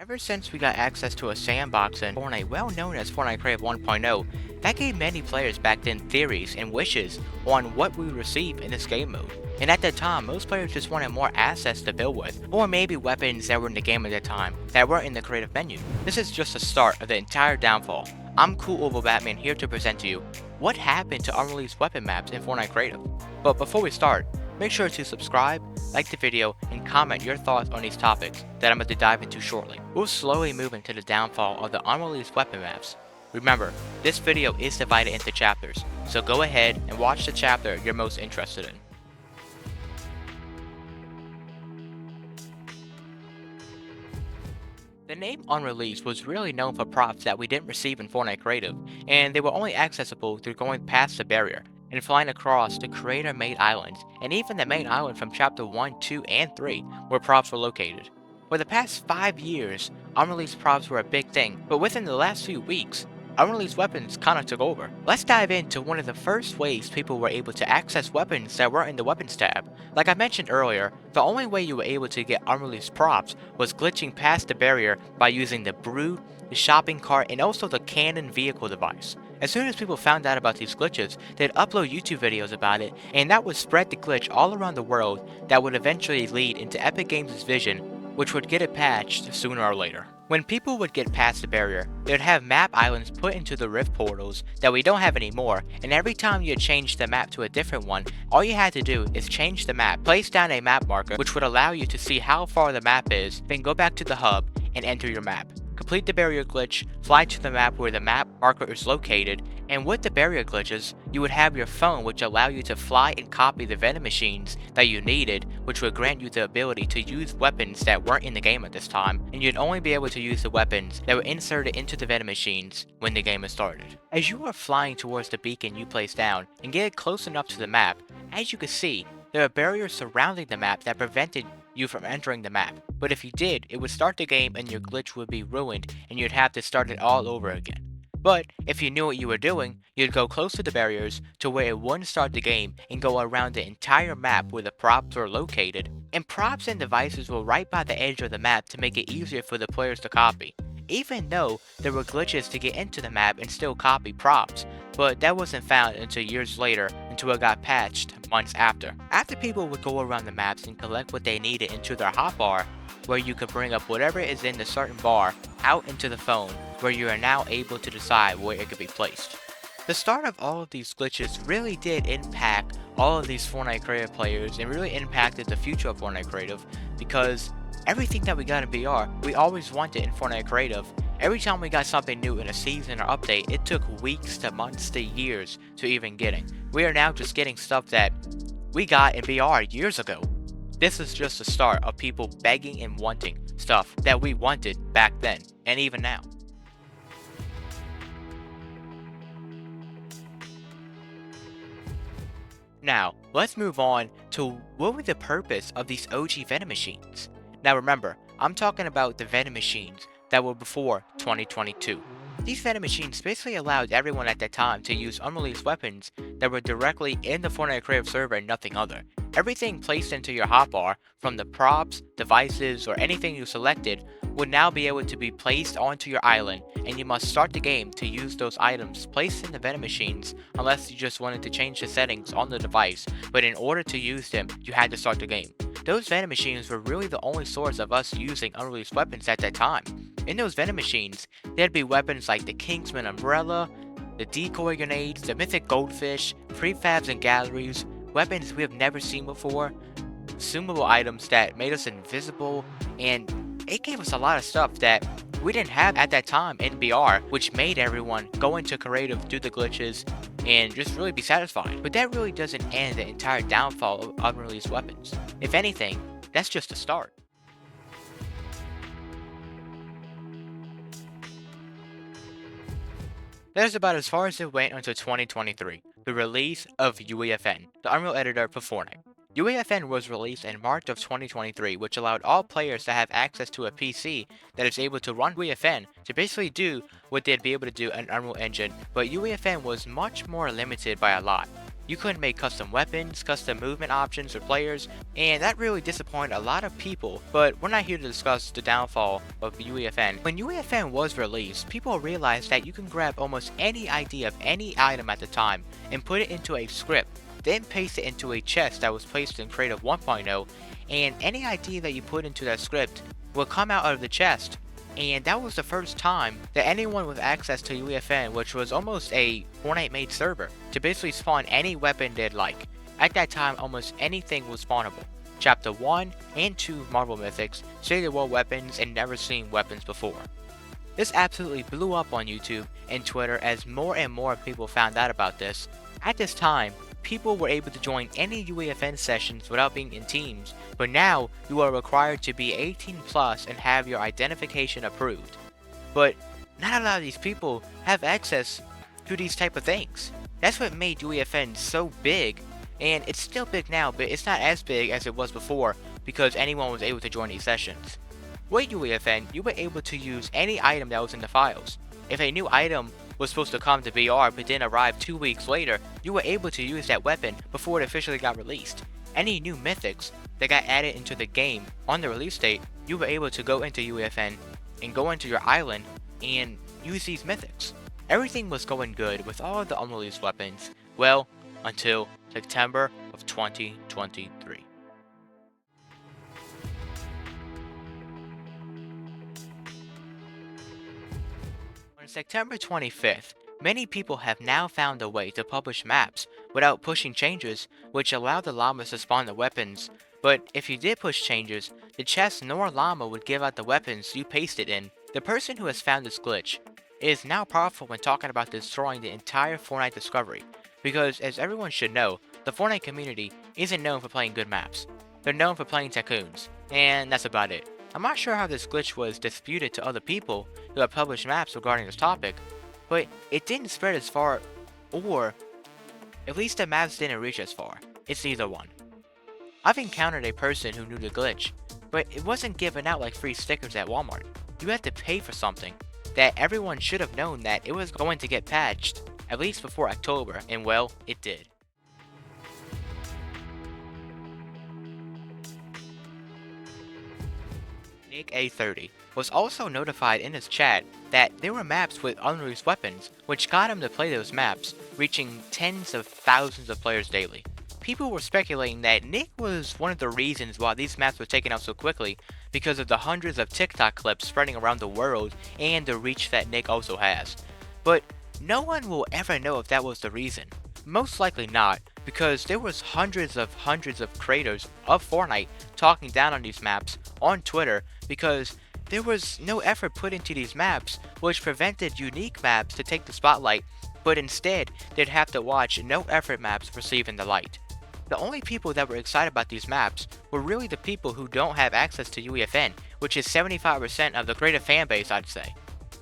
Ever since we got access to a sandbox in Fortnite well known as Fortnite Creative 1.0, that gave many players back then theories and wishes on what we would receive in this game mode. And at that time, most players just wanted more assets to build with, or maybe weapons that were in the game at the time that weren't in the creative menu. This is just the start of the entire downfall. I'm CoolOvalBatman here to present to you what happened to unreleased weapon maps in Fortnite Creative. But before we start, make sure to subscribe, like the video, and comment your thoughts on these topics that I'm about to dive into shortly. We'll slowly move into the downfall of the unreleased weapon maps. Remember, this video is divided into chapters, so go ahead and watch the chapter you're most interested in. The name Unreleased was really known for props that we didn't receive in Fortnite Creative, and they were only accessible through going past the barrier and flying across the creator-made islands, and even the main island from Chapter 1, 2, and 3, where props were located. For the past 5 years, unreleased props were a big thing, but within the last few weeks, unreleased weapons kinda took over. Let's dive into one of the first ways people were able to access weapons that weren't in the weapons tab. Like I mentioned earlier, the only way you were able to get unreleased props was glitching past the barrier by using the Brood, the shopping cart, and also the cannon vehicle device. As soon as people found out about these glitches, they'd upload YouTube videos about it, and that would spread the glitch all around the world that would eventually lead into Epic Games' vision, which would get it patched sooner or later. When people would get past the barrier, they would have map islands put into the rift portals that we don't have anymore, and every time you change the map to a different one, all you had to do is change the map, place down a map marker which would allow you to see how far the map is, then go back to the hub and enter your map. Complete the barrier glitch, fly to the map where the map marker is located, and with the barrier glitches, you would have your phone which allow you to fly and copy the vending machines that you needed, which would grant you the ability to use weapons that weren't in the game at this time, and you'd only be able to use the weapons that were inserted into the vending machines when the game is started. As you are flying towards the beacon you placed down and get close enough to the map, as you can see, there are barriers surrounding the map that prevented you from entering the map, but if you did, it would start the game and your glitch would be ruined and you'd have to start it all over again. But if you knew what you were doing, you'd go close to the barriers to where it wouldn't start the game and go around the entire map where the props were located, and props and devices were right by the edge of the map to make it easier for the players to copy. Even though there were glitches to get into the map and still copy props, but that wasn't found until years later until it got patched months after. After people would go around the maps and collect what they needed into their hotbar, where you could bring up whatever is in the certain bar out into the phone, where you are now able to decide where it could be placed. The start of all of these glitches really did impact all of these Fortnite Creative players and really impacted the future of Fortnite Creative, because everything that we got in BR, we always wanted in Fortnite Creative. Every time we got something new in a season or update, it took weeks to months to years to even getting. We are now just getting stuff that we got in BR years ago. This is just the start of people begging and wanting stuff that we wanted back then, and even now. Now, let's move on to what was the purpose of these OG vending machines. Now remember, I'm talking about the vending machines that were before 2022. These vending machines basically allowed everyone at that time to use unreleased weapons that were directly in the Fortnite Creative server and nothing other. Everything placed into your hotbar, from the props, devices, or anything you selected, would now be able to be placed onto your island, and you must start the game to use those items placed in the vending machines unless you just wanted to change the settings on the device, but in order to use them, you had to start the game. Those vending machines were really the only source of us using unreleased weapons at that time. In those vending machines, there'd be weapons like the Kingsman umbrella, the decoy grenades, the mythic goldfish, prefabs and galleries, weapons we have never seen before, consumable items that made us invisible, and it gave us a lot of stuff that we didn't have at that time in BR, which made everyone go into creative, do the glitches, and just really be satisfied. But that really doesn't end the entire downfall of unreleased weapons. If anything, that's just the start. That is about as far as it went until 2023, the release of UEFN, the Unreal Editor for Fortnite. UEFN was released in March of 2023, which allowed all players to have access to a PC that is able to run UEFN to basically do what they'd be able to do in Unreal Engine, but UEFN was much more limited by a lot. You couldn't make custom weapons, custom movement options for players, and that really disappointed a lot of people, but we're not here to discuss the downfall of UEFN. When UEFN was released, people realized that you can grab almost any idea of any item at the time and put it into a script, then paste it into a chest that was placed in Creative 1.0, and any idea that you put into that script will come out of the chest. And that was the first time that anyone with access to UEFN, which was almost a Fortnite made server, to basically spawn any weapon they'd like. At that time, almost anything was spawnable. Chapter 1 and 2 Marvel Mythics say they were weapons and never seen weapons before. This absolutely blew up on YouTube and Twitter as more and more people found out about this. At this time, people were able to join any UEFN sessions without being in teams, but now you are required to be 18 plus and have your identification approved. But not a lot of these people have access to these type of things. That's what made UEFN so big, and it's still big now, but it's not as big as it was before because anyone was able to join these sessions. With UEFN, you were able to use any item that was in the files. If a new item was supposed to come to BR but then arrive 2 weeks later, you were able to use that weapon before it officially got released. Any new mythics that got added into the game on the release date, you were able to go into UEFN and go into your island and use these mythics. Everything was going good with all of the unreleased weapons, well, until September of 2023. On September 25th, many people have now found a way to publish maps without pushing changes, which allowed the llamas to spawn the weapons. But if you did push changes, the chest nor llama would give out the weapons you pasted in. The person who has found this glitch is now powerful when talking about destroying the entire Fortnite discovery, because as everyone should know, the Fortnite community isn't known for playing good maps. They're known for playing tycoons, and that's about it. I'm not sure how this glitch was disputed to other people who have published maps regarding this topic, but it didn't spread as far, or at least the maps didn't reach as far. It's either one. I've encountered a person who knew the glitch, but it wasn't given out like free stickers at Walmart. You had to pay for something that everyone should have known that it was going to get patched, at least before October, and well, it did. Nick A30 was also notified in his chat that there were maps with unreleased weapons, which got him to play those maps, reaching tens of thousands of players daily. People were speculating that Nick was one of the reasons why these maps were taken out so quickly because of the hundreds of TikTok clips spreading around the world and the reach that Nick also has. But no one will ever know if that was the reason. Most likely not, because there was hundreds of creators of Fortnite talking down on these maps on Twitter because there was no effort put into these maps, which prevented unique maps to take the spotlight, but instead they'd have to watch no effort maps receiving the light. The only people that were excited about these maps were really the people who don't have access to UEFN, which is 75% of the creative fanbase, I'd say.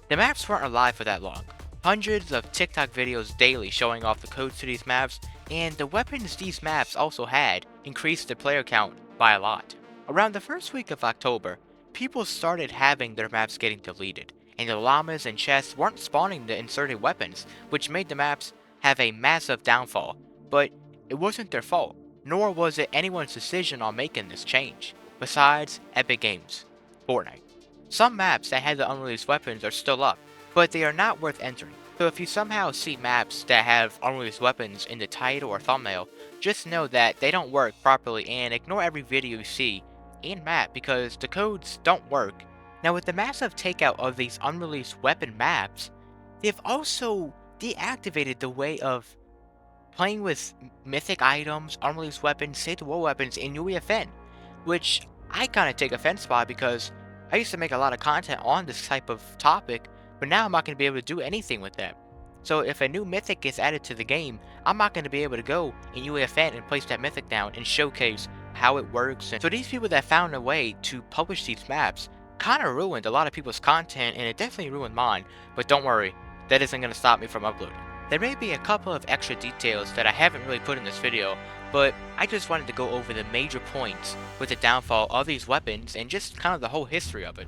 The maps weren't alive for that long. Hundreds of TikTok videos daily showing off the codes to these maps, and the weapons these maps also had increased the player count by a lot. Around the first week of October, people started having their maps getting deleted, and the llamas and chests weren't spawning the inserted weapons, which made the maps have a massive downfall. But it wasn't their fault, nor was it anyone's decision on making this change, besides Epic Games, Fortnite. Some maps that had the unreleased weapons are still up, but they are not worth entering. So if you somehow see maps that have unreleased weapons in the title or thumbnail, just know that they don't work properly and ignore every video you see and map because the codes don't work. Now with the massive takeout of these unreleased weapon maps, they've also deactivated the way of playing with mythic items, unreleased weapons, saved war weapons in UEFN, which I kind of take offense by because I used to make a lot of content on this type of topic, but now I'm not going to be able to do anything with that. So if a new mythic gets added to the game, I'm not going to be able to go in UEFN and place that mythic down and showcase how it works. And so these people that found a way to publish these maps kind of ruined a lot of people's content, and it definitely ruined mine, but don't worry, that isn't going to stop me from uploading. There may be a couple of extra details that I haven't really put in this video, but I just wanted to go over the major points with the downfall of these weapons and just kind of the whole history of it.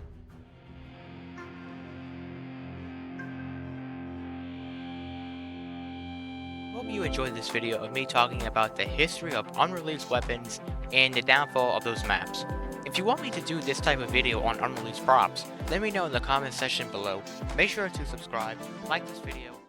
Hope you enjoyed this video of me talking about the history of unreleased weapons and the downfall of those maps. If you want me to do this type of video on unreleased props, let me know in the comment section below. Make sure to subscribe, like this video.